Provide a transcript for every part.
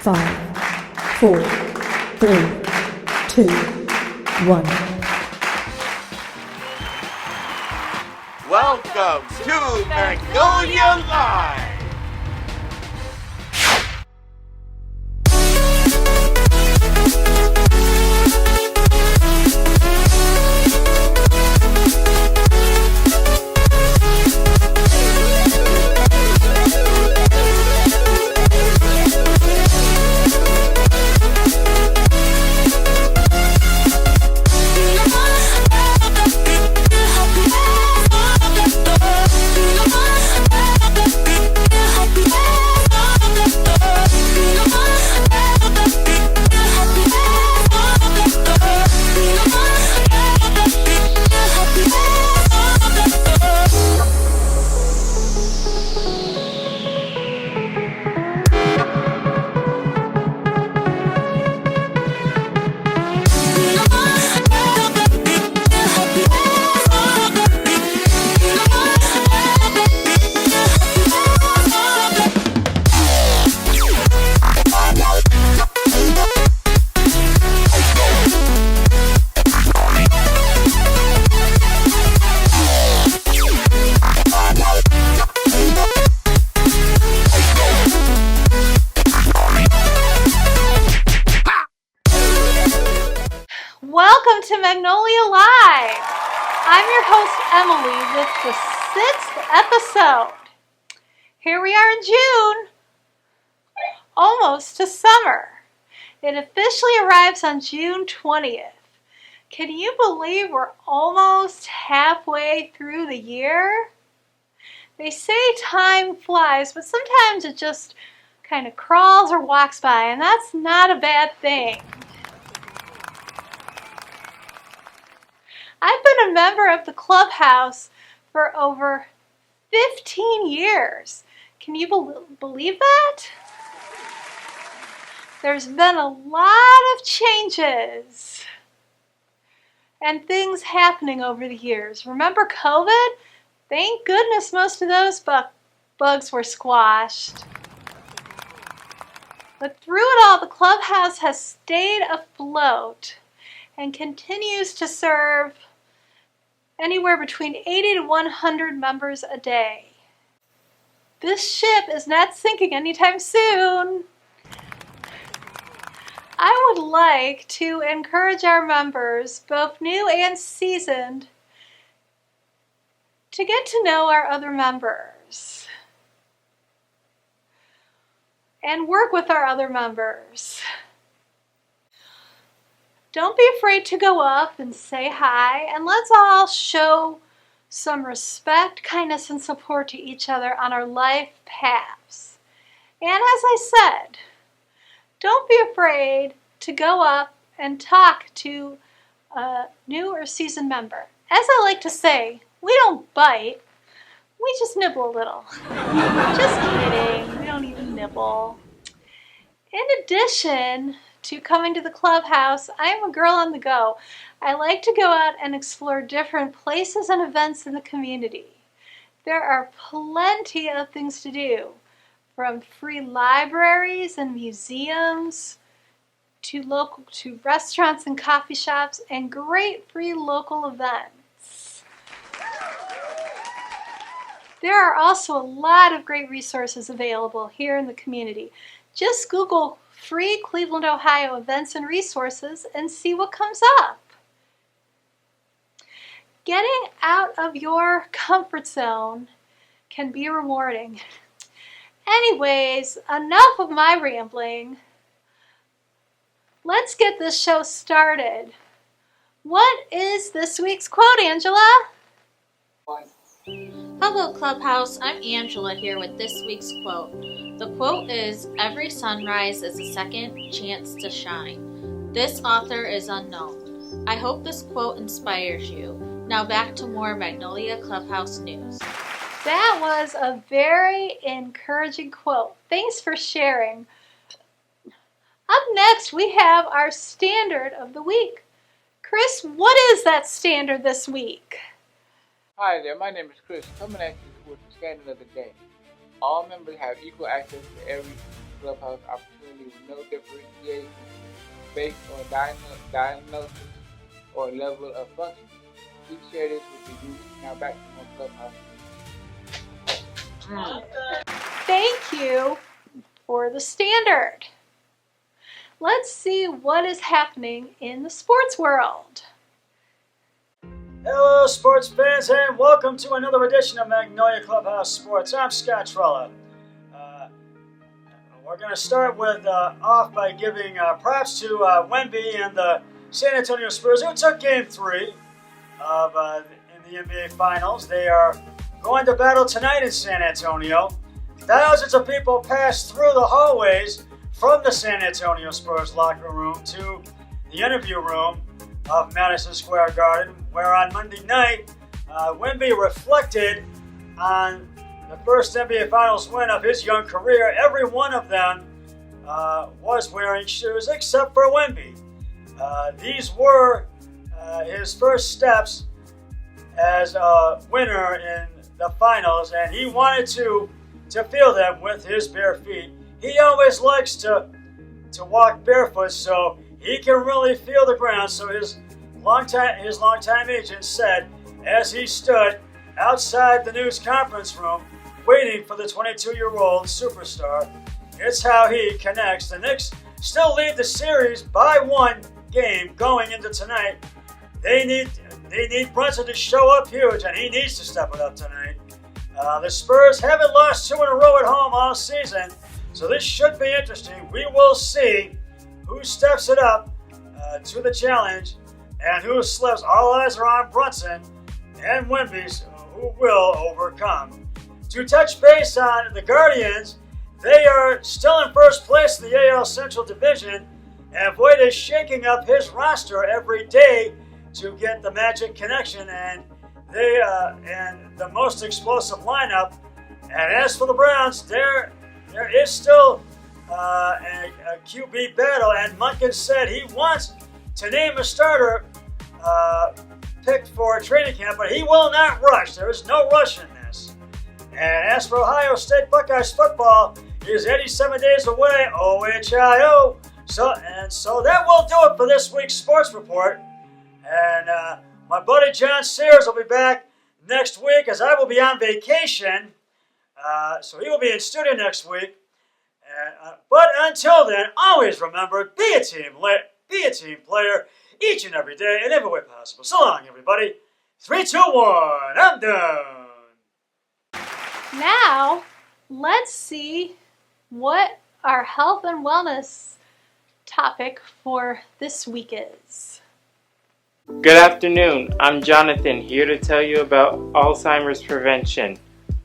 5, 4, 3, 2, 1. Welcome to Magnolia Live! Welcome to Magnolia Live. I'm your host, Emily, with the 6th episode. Here we are in June, almost to summer. It officially arrives on June 20th. Can you believe we're almost halfway through the year? They say time flies, but sometimes it just kind of crawls or walks by, and that's not a bad thing. I've been a member of the Clubhouse for over 15 years. Can you believe that? There's been a lot of changes and things happening over the years. Remember COVID? Thank goodness most of those bugs were squashed. But through it all, the Clubhouse has stayed afloat and continues to serve anywhere between 80 to 100 members a day. This ship is not sinking anytime soon. I would like to encourage our members, both new and seasoned, to get to know our other members and work with our other members. Don't be afraid to go up and say hi, and let's all show some respect, kindness, and support to each other on our life paths. And as I said, don't be afraid to go up and talk to a new or seasoned member. As I like to say, we don't bite, we just nibble a little. Just kidding, we don't even nibble. In addition to coming to the Clubhouse, I am a girl on the go. I like to go out and explore different places and events in the community. There are plenty of things to do, from free libraries and museums to restaurants and coffee shops and great free local events. There are also a lot of great resources available here in the community. Just Google free Cleveland, Ohio events and resources and see what comes up. Getting out of your comfort zone can be rewarding. Anyways, enough of my rambling. Let's get this show started. What is this week's quote, Angela? Hello Clubhouse, I'm Angela here with this week's quote. The quote is, "Every sunrise is a second chance to shine." This author is unknown. I hope this quote inspires you. Now back to more Magnolia Clubhouse news. That was a very encouraging quote. Thanks for sharing. Up next, we have our standard of the week. Chris, what is that standard this week? Hi there, my name is Chris, coming at you with the standard of the day. All members have equal access to every Clubhouse opportunity with no differentiation based on diagnosis or level of function. Please share this with the youth. Now back to more Clubhouse. Thank you for the standard. Let's see what is happening in the sports world. Hello, sports fans, and welcome to another edition of Magnolia Clubhouse Sports. I'm Scott Trella. We're going to start with off by giving props to Wemby and the San Antonio Spurs, who took Game 3 of in the NBA Finals. They are going to battle tonight in San Antonio. Thousands of people passed through the hallways from the San Antonio Spurs locker room to the interview room of Madison Square Garden, where on Monday night, Wemby reflected on the first NBA Finals win of his young career. Every one of them was wearing shoes except for Wemby. These were his first steps as a winner in the finals, and he wanted to feel them with his bare feet. He always likes to walk barefoot so he can really feel the ground. So his longtime agent said, as he stood outside the news conference room waiting for the 22-year-old superstar, it's how he connects. The Knicks still lead the series by 1 game going into tonight. They need Brunson to show up huge, and he needs to step it up tonight. The Spurs haven't lost 2 in a row at home all season, so this should be interesting. We will see who steps it up to the challenge and who slips. All eyes are on Brunson and Wemby, who will overcome. To touch base on the Guardians, they are still in first place in the AL Central Division, and Voit is shaking up his roster every day to get the magic connection and the most explosive lineup. And as for the Browns, there is still a QB battle, and Munkin said he wants to name a starter picked for training camp, but he will not rush. There is no rush in this. And as for Ohio State Buckeyes football, it is 87 days away, OHIO. So that will do it for this week's sports report. And my buddy John Sears will be back next week, as I will be on vacation. So he will be in studio next week. But until then, always remember, be a team player each and every day in every way possible. So long, everybody. 3, 2, 1, I'm done. Now, let's see what our health and wellness topic for this week is. Good afternoon. I'm Jonathan, here to tell you about Alzheimer's prevention.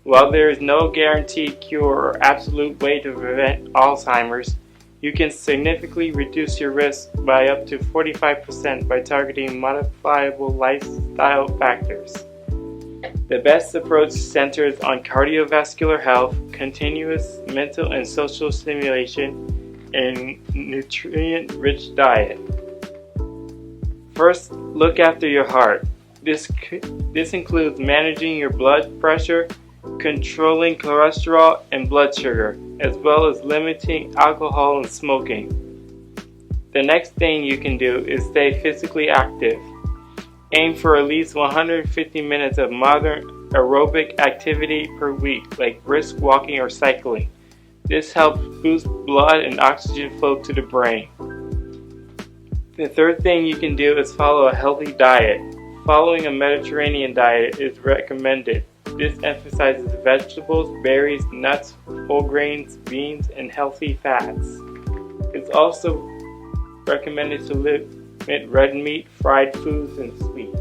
While there is no guaranteed cure or absolute way to prevent Alzheimer's, you can significantly reduce your risk by up to 45% by targeting modifiable lifestyle factors. The best approach centers on cardiovascular health, continuous mental and social stimulation, and nutrient-rich diet. First, look after your heart. This includes managing your blood pressure, controlling cholesterol and blood sugar, as well as limiting alcohol and smoking. The next thing you can do is stay physically active. Aim for at least 150 minutes of modern aerobic activity per week, like brisk walking or cycling. This helps boost blood and oxygen flow to the brain. The third thing you can do is follow a healthy diet. Following a Mediterranean diet is recommended. This emphasizes vegetables, berries, nuts, whole grains, beans, and healthy fats. It's also recommended to limit red meat, fried foods, and sweets.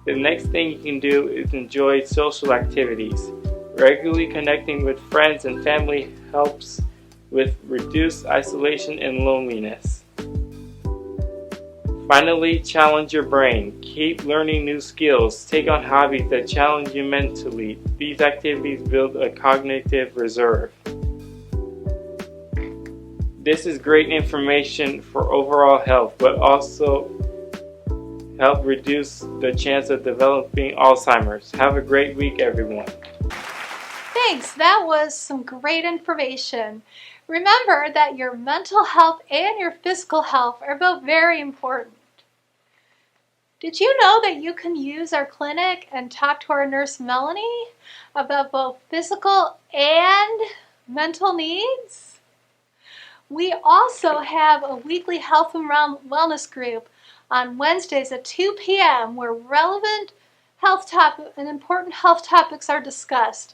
The next thing you can do is enjoy social activities. Regularly connecting with friends and family helps with reduced isolation and loneliness. Finally, challenge your brain. Keep learning new skills. Take on hobbies that challenge you mentally. These activities build a cognitive reserve. This is great information for overall health, but also help reduce the chance of developing Alzheimer's. Have a great week, everyone. Thanks. That was some great information. Remember that your mental health and your physical health are both very important. Did you know that you can use our clinic and talk to our nurse Melanie about both physical and mental needs? We also have a weekly health and wellness group on Wednesdays at 2 p.m. where relevant and important health topics are discussed,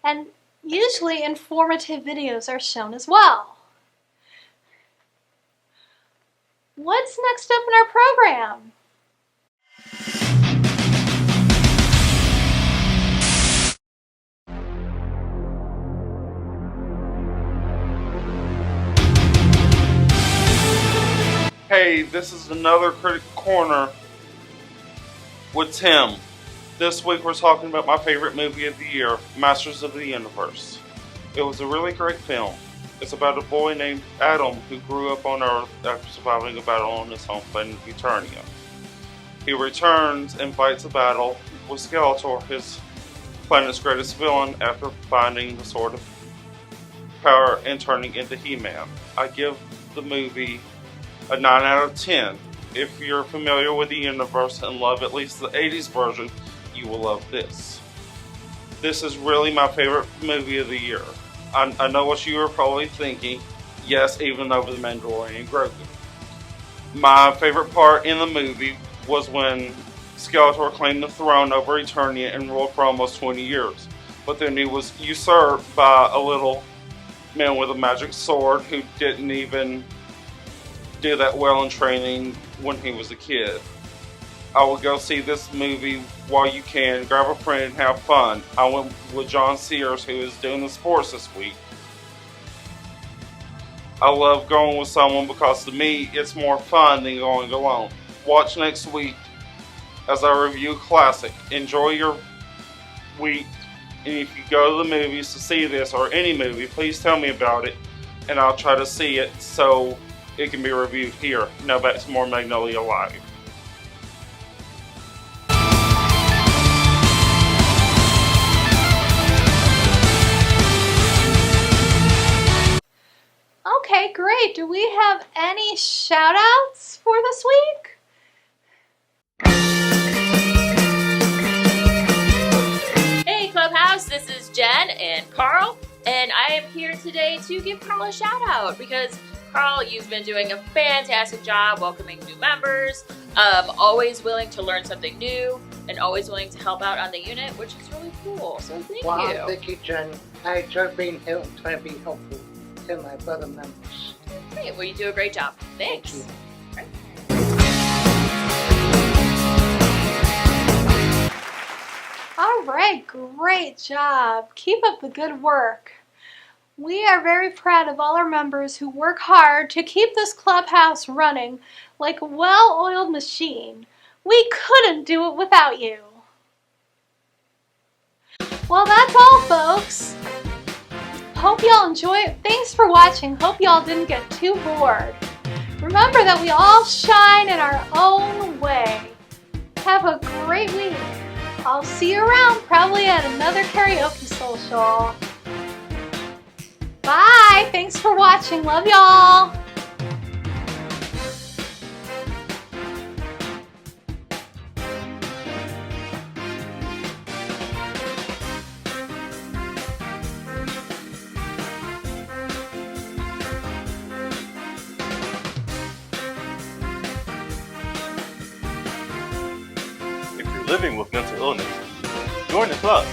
and usually informative videos are shown as well. What's next up in our program? Hey, this is another Critic Corner with Tim. This week we're talking about my favorite movie of the year, Masters of the Universe. It was a really great film. It's about a boy named Adam who grew up on Earth after surviving a battle on his home planet Eternia. He returns and fights a battle with Skeletor, his planet's greatest villain, after finding the Sword of Power and turning into He-Man. I give the movie a 9 out of 10. If you're familiar with the universe and love at least the 80s version, you will love this. This is really my favorite movie of the year. I know what you are probably thinking. Yes, even over the Mandalorian Grogu. My favorite part in the movie was when Skeletor claimed the throne over Eternia and ruled for almost 20 years. But then he was usurped by a little man with a magic sword who didn't even do that well in training when he was a kid. I would go see this movie while you can. Grab a friend and have fun. I went with John Sears, who is doing the sports this week. I love going with someone because to me it's more fun than going alone. Watch next week as I review a classic. Enjoy your week, and if you go to the movies to see this or any movie, please tell me about it and I'll try to see it so it can be reviewed here. Now back to more Magnolia Live. Okay, great. Do we have any shout outs for this week? Hey Clubhouse, this is Jen and Carl, and I am here today to give Carl a shout out because Carl, you've been doing a fantastic job welcoming new members, always willing to learn something new, and always willing to help out on the unit, which is really cool. So thank you. Well, thank you, Jen. I enjoy being here and trying to be helpful to my brother members. Great. Well, you do a great job. Thanks. Thank you. All right, great job. Keep up the good work. We are very proud of all our members who work hard to keep this clubhouse running like a well-oiled machine. We couldn't do it without you. Well, that's all, folks. Hope y'all enjoy it. Thanks for watching. Hope y'all didn't get too bored. Remember that we all shine in our own way. Have a great week. I'll see you around, probably at another karaoke social. Bye! Thanks for watching. Love y'all! If you're living with mental illness, join the club.